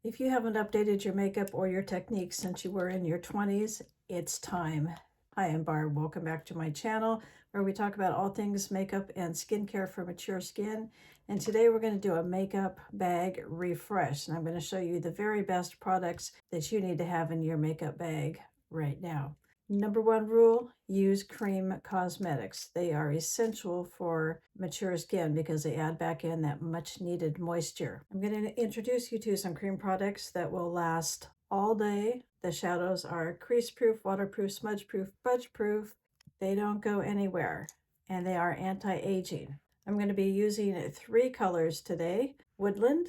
If you haven't updated your makeup or your techniques since you were in your 20s, it's time. Hi, I'm Barb. Welcome back to my channel where we talk about all things makeup and skincare for mature skin. And today we're going to do a makeup bag refresh. And I'm going to show you the very best products that you need to have in your makeup bag right now. Number one rule, use cream cosmetics. They are essential for mature skin because they add back in that much needed moisture. I'm going to introduce you to some cream products that will last all day. The shadows are crease proof, waterproof, smudge proof, budge proof. They don't go anywhere and they are anti-aging. I'm going to be using 3 colors today: Woodland,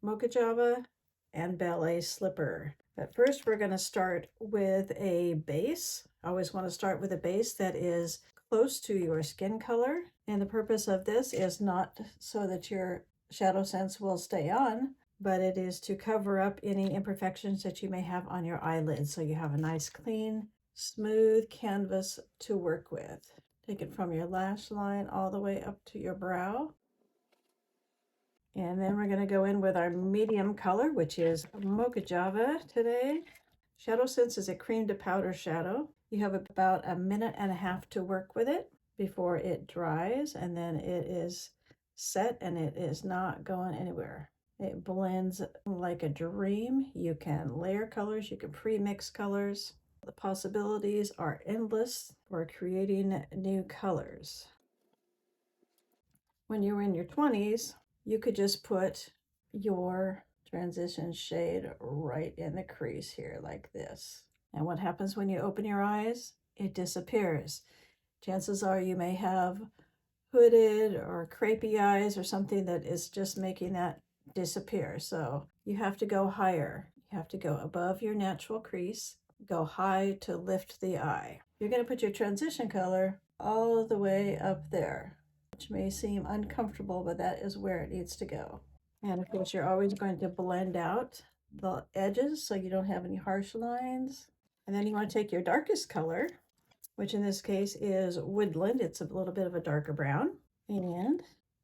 Mocha Java, and Ballet Slipper. But first we're going to start with a base. I always want to start with a base that is close to your skin color. And the purpose of this is not so that your ShadowSense will stay on, but it is to cover up any imperfections that you may have on your eyelids, so you have a nice clean, smooth canvas to work with. Take it from your lash line all the way up to your brow. And then we're going to go in with our medium color, which is Mocha Java today. ShadowSense is a cream to powder shadow. You have about 1.5 minutes to work with it before it dries, and then it is set and it is not going anywhere. It blends like a dream. You can layer colors, you can pre-mix colors. The possibilities are endless for creating new colors. When you were in your 20s, you could just put your transition shade right in the crease here like this. And what happens when you open your eyes? It disappears. Chances are you may have hooded or crepey eyes or something that is just making that disappear. So you have to go higher. You have to go above your natural crease, go high to lift the eye. You're going to put your transition color all the way up there, which may seem uncomfortable, but that is where it needs to go. And of course, you're always going to blend out the edges so you don't have any harsh lines. And then you want to take your darkest color, which in this case is Woodland. It's a little bit of a darker brown. And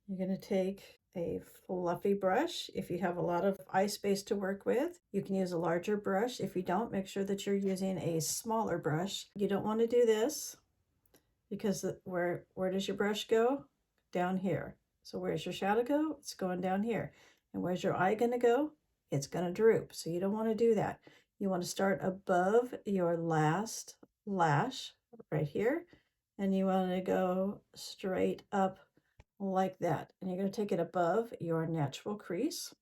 you're going to take a fluffy brush. If you have a lot of eye space to work with, you can use a larger brush. If you don't, make sure that you're using a smaller brush. You don't want to do this because where does your brush go? Down here. So where's your shadow go? It's going down here. And where's your eye going to go? It's going to droop. So you don't want to do that. You want to start above your last lash right here, and you want to go straight up like that. And you're going to take it above your natural crease,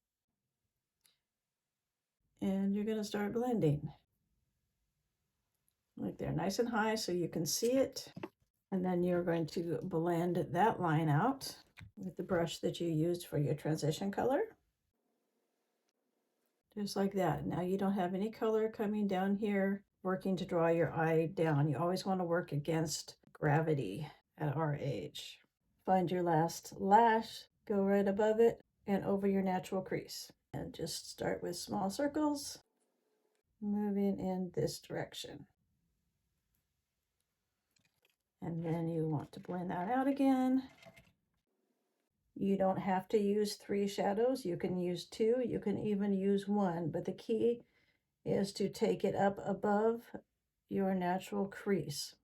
and you're going to start blending like there, nice and high so you can see it. And then you're going to blend that line out with the brush that you used for your transition color. Just like that. Now you don't have any color coming down here working to draw your eye down. You always want to work against gravity at our age. Find your last lash, go right above it and over your natural crease. And just start with small circles, moving in this direction. And then you want to blend that out again. You don't have to use 3 shadows. You can use 2, you can even use 1, but the key is to take it up above your natural crease.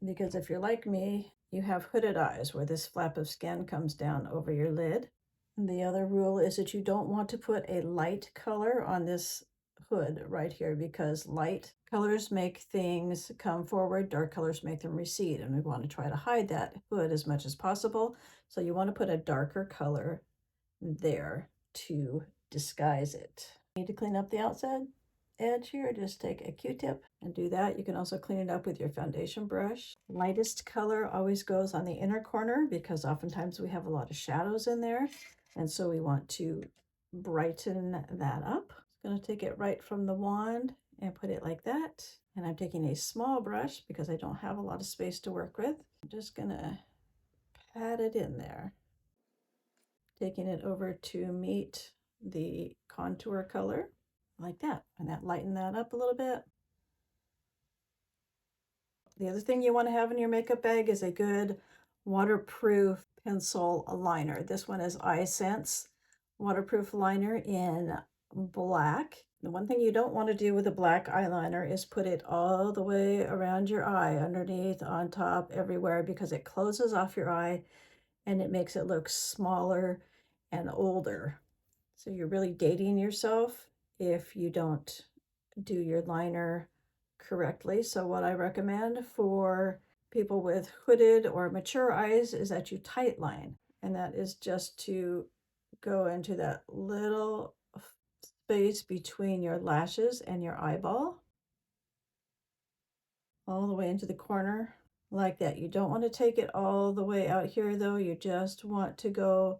Because if you're like me, you have hooded eyes where this flap of skin comes down over your lid. And the other rule is that you don't want to put a light color on this hood right here, because light colors make things come forward, dark colors make them recede, and we want to try to hide that hood as much as possible. So you want to put a darker color there to disguise it. Need to clean up the outside edge here, just take a Q-tip and do that. You can also clean it up with your foundation brush. Lightest color always goes on the inner corner because oftentimes we have a lot of shadows in there, and so we want to brighten that up. I'm going to take it right from the wand and put it like that. And I'm taking a small brush because I don't have a lot of space to work with. I'm just going to pat it in there, taking it over to meet the contour color like that, and that lighten that up a little bit. The other thing you want to have in your makeup bag is a good waterproof pencil liner. This one is EyeSense waterproof liner in black. The one thing you don't want to do with a black eyeliner is put it all the way around your eye, underneath, on top, everywhere, because it closes off your eye and it makes it look smaller and older. So you're really dating yourself if you don't do your liner correctly. So what I recommend for people with hooded or mature eyes is that you tight line, and that is just to go into that little space between your lashes and your eyeball, all the way into the corner like that. You don't want to take it all the way out here though. You just want to go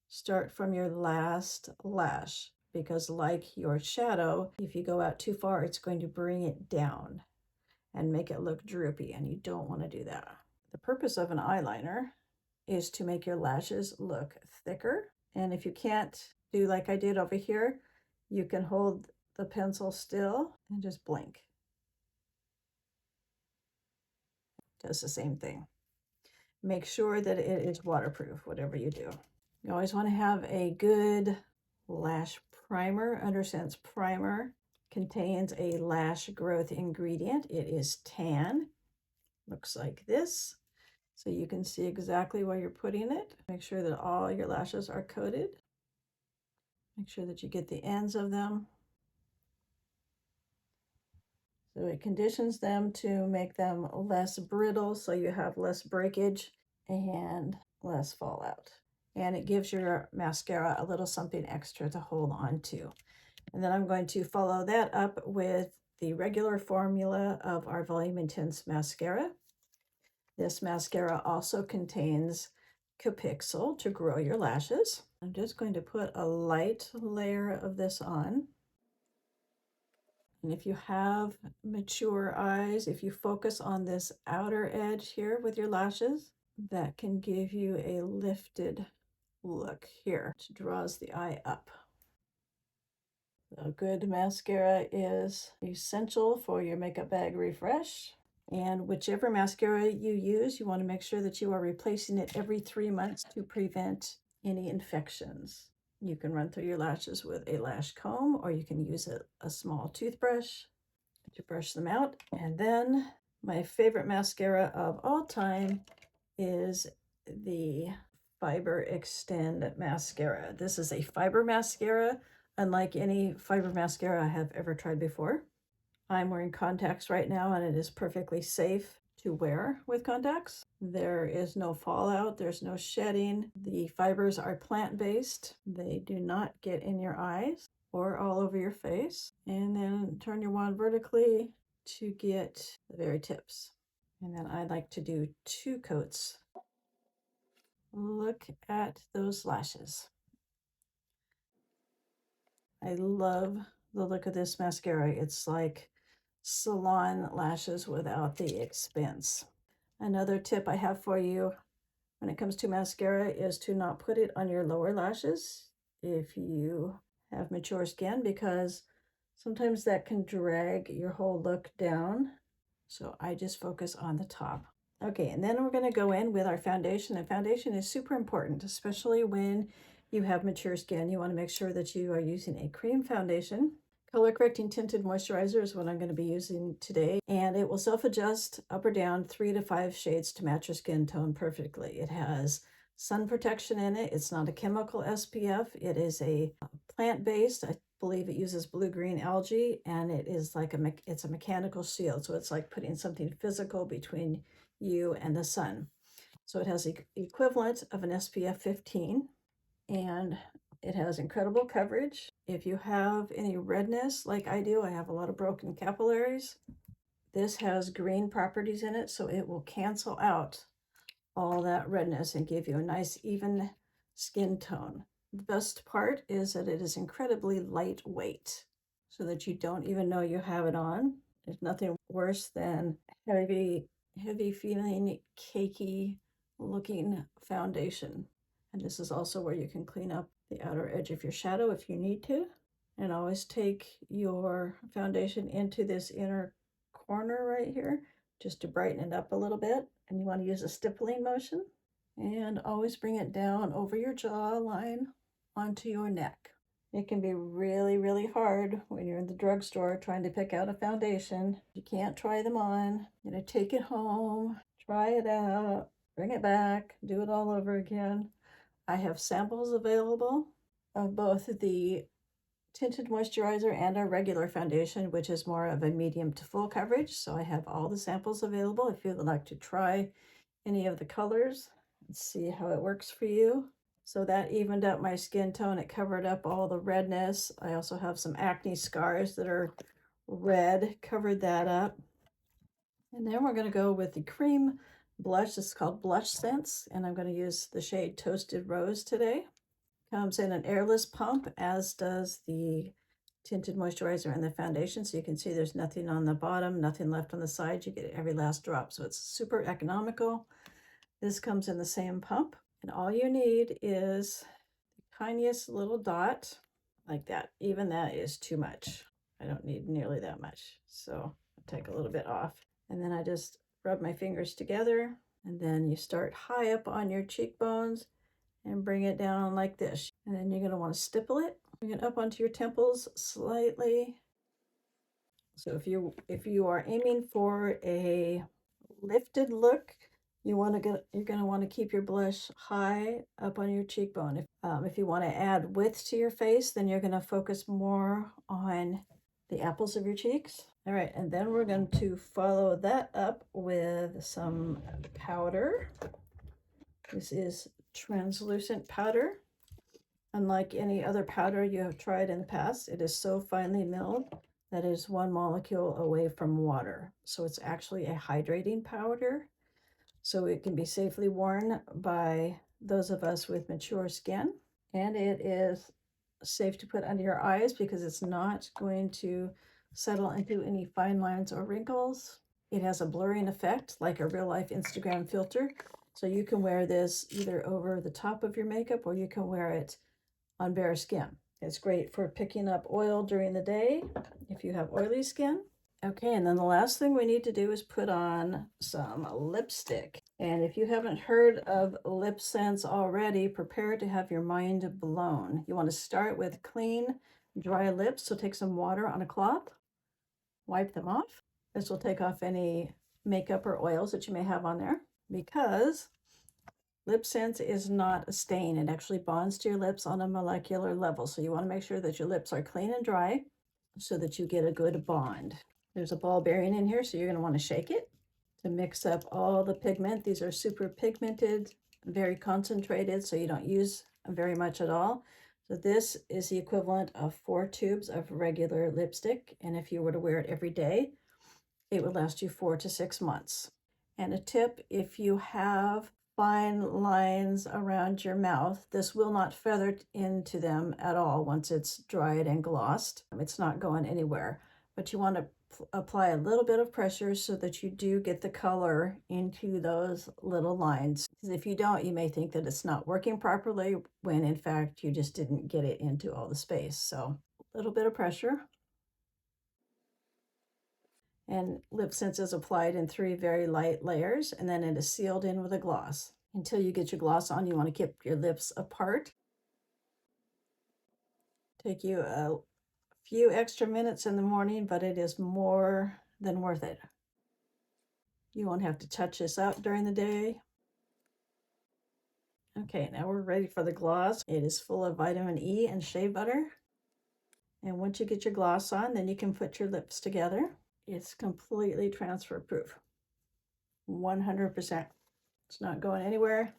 start from your last lash, because like your shadow, if you go out too far, it's going to bring it down and make it look droopy, and you don't want to do that. The purpose of an eyeliner is to make your lashes look thicker. And if you can't do like I did over here, you can hold the pencil still and just blink. Does the same thing. Make sure that it is waterproof, whatever you do. You always want to have a good lash primer. SeneGence primer contains a lash growth ingredient. It is tan. Looks like this. So you can see exactly where you're putting it. Make sure that all your lashes are coated. Make sure that you get the ends of them. So it conditions them to make them less brittle, so you have less breakage and less fallout. And it gives your mascara a little something extra to hold on to. And then I'm going to follow that up with the regular formula of our Volume Intense mascara. This mascara also contains Complexion to grow your lashes. I'm just going to put a light layer of this on. And if you have mature eyes, if you focus on this outer edge here with your lashes, that can give you a lifted look here, which draws the eye up. A good mascara is essential for your makeup bag refresh. And whichever mascara you use, you want to make sure that you are replacing it every 3 months to prevent any infections. You can run through your lashes with a lash comb, or you can use a small toothbrush to brush them out. And then my favorite mascara of all time is the Fiber Extend mascara. This is a fiber mascara, unlike any fiber mascara I have ever tried before. I'm wearing contacts right now, and it is perfectly safe to wear with contacts. There is no fallout, there's no shedding. The fibers are plant-based. They do not get in your eyes or all over your face. And then turn your wand vertically to get the very tips. And then I like to do 2 coats. Look at those lashes. I love the look of this mascara. It's like salon lashes without the expense. Another tip I have for you when it comes to mascara is to not put it on your lower lashes if you have mature skin, because sometimes that can drag your whole look down. So I just focus on the top. Okay, and then we're going to go in with our foundation. And foundation is super important, especially when you have mature skin. You want to make sure that you are using a cream foundation. Color Correcting Tinted Moisturizer is what I'm going to be using today, and it will self-adjust up or down 3 to 5 shades to match your skin tone perfectly. It has sun protection in it. It's not a chemical SPF. It is a plant-based. I believe it uses blue-green algae, and it is like it's a mechanical shield. So it's like putting something physical between you and the sun. So it has the equivalent of an SPF 15, and it has incredible coverage. If you have any redness like I do, I have a lot of broken capillaries. This has green properties in it, so it will cancel out all that redness and give you a nice even skin tone. The best part is that it is incredibly lightweight, so that you don't even know you have it on. There's nothing worse than heavy feeling, cakey looking foundation. And this is also where you can clean up the outer edge of your shadow if you need to. And always take your foundation into this inner corner right here just to brighten it up a little bit. And you want to use a stippling motion. And always bring it down over your jawline onto your neck. It can be really, really hard when you're in the drugstore trying to pick out a foundation. You can't try them on. You know, take it home, try it out, bring it back, do it all over again. I have samples available of both the tinted moisturizer and our regular foundation, which is more of a medium to full coverage. So I have all the samples available if you would like to try any of the colors and see how it works for you. So that evened up my skin tone. It covered up all the redness. I also have some acne scars that are red, covered that up. And then we're going to go with the cream blush. This is called BlushSense, and I'm going to use the shade Toasted Rose today. Comes in an airless pump, as does the tinted moisturizer and the foundation. So you can see there's nothing on the bottom, nothing left on the side. You get every last drop. So it's super economical. This comes in the same pump. And all you need is the tiniest little dot like that. Even that is too much. I don't need nearly that much. So I'll take a little bit off. And then I just rub my fingers together. And then you start high up on your cheekbones and bring it down like this. And then you're going to want to stipple it. Bring it up onto your temples slightly. So if you are aiming for a lifted look, you're going to want to keep your blush high up on your cheekbone. If you want to add width to your face, then you're going to focus more on the apples of your cheeks. All right, and then we're going to follow that up with some powder. This is translucent powder. Unlike any other powder you have tried in the past, it is so finely milled that it is one molecule away from water. So it's actually a hydrating powder. So it can be safely worn by those of us with mature skin. And it is safe to put under your eyes because it's not going to settle into any fine lines or wrinkles. It has a blurring effect like a real life Instagram filter. So you can wear this either over the top of your makeup or you can wear it on bare skin. It's great for picking up oil during the day if you have oily skin. Okay, and then the last thing we need to do is put on some lipstick. And if you haven't heard of LipSense already, prepare to have your mind blown. You want to start with clean, dry lips. So take some water on a cloth, wipe them off. This will take off any makeup or oils that you may have on there, because LipSense is not a stain. It actually bonds to your lips on a molecular level. So you want to make sure that your lips are clean and dry so that you get a good bond. There's a ball bearing in here, so you're going to want to shake it to mix up all the pigment. These are super pigmented, very concentrated, so you don't use very much at all. So this is the equivalent of 4 tubes of regular lipstick. And if you were to wear it every day, it would last you 4 to 6 months. And a tip, if you have fine lines around your mouth, this will not feather into them at all once it's dried and glossed. It's not going anywhere, but you want to apply a little bit of pressure so that you do get the color into those little lines. Because if you don't, you may think that it's not working properly when in fact you just didn't get it into all the space. So a little bit of pressure. And LipSense is applied in 3 very light layers, and then it is sealed in with a gloss. Until you get your gloss on, you want to keep your lips apart. Take you a few extra minutes in the morning, but it is more than worth it. You won't have to touch this up during the day. Okay, now we're ready for the gloss. It is full of vitamin E and shea butter. And once you get your gloss on, then you can put your lips together. It's completely transfer proof. 100%. It's not going anywhere.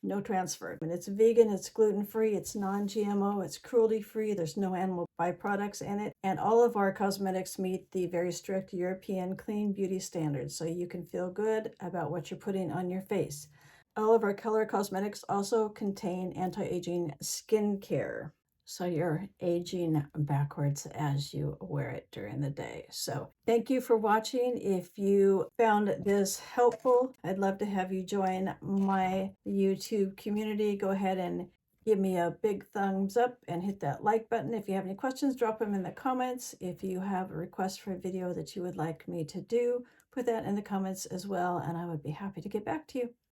No transfer. And it's vegan, it's gluten-free, it's non-GMO, it's cruelty-free, there's no animal byproducts in it. And all of our cosmetics meet the very strict European clean beauty standards, so you can feel good about what you're putting on your face. All of our color cosmetics also contain anti-aging skincare, so you're aging backwards as you wear it during the day. So thank you for watching. If you found this helpful, I'd love to have you join my YouTube community. Go ahead and give me a big thumbs up and hit that like button. If you have any questions, drop them in the comments. If you have a request for a video that you would like me to do, put that in the comments as well, and I would be happy to get back to you.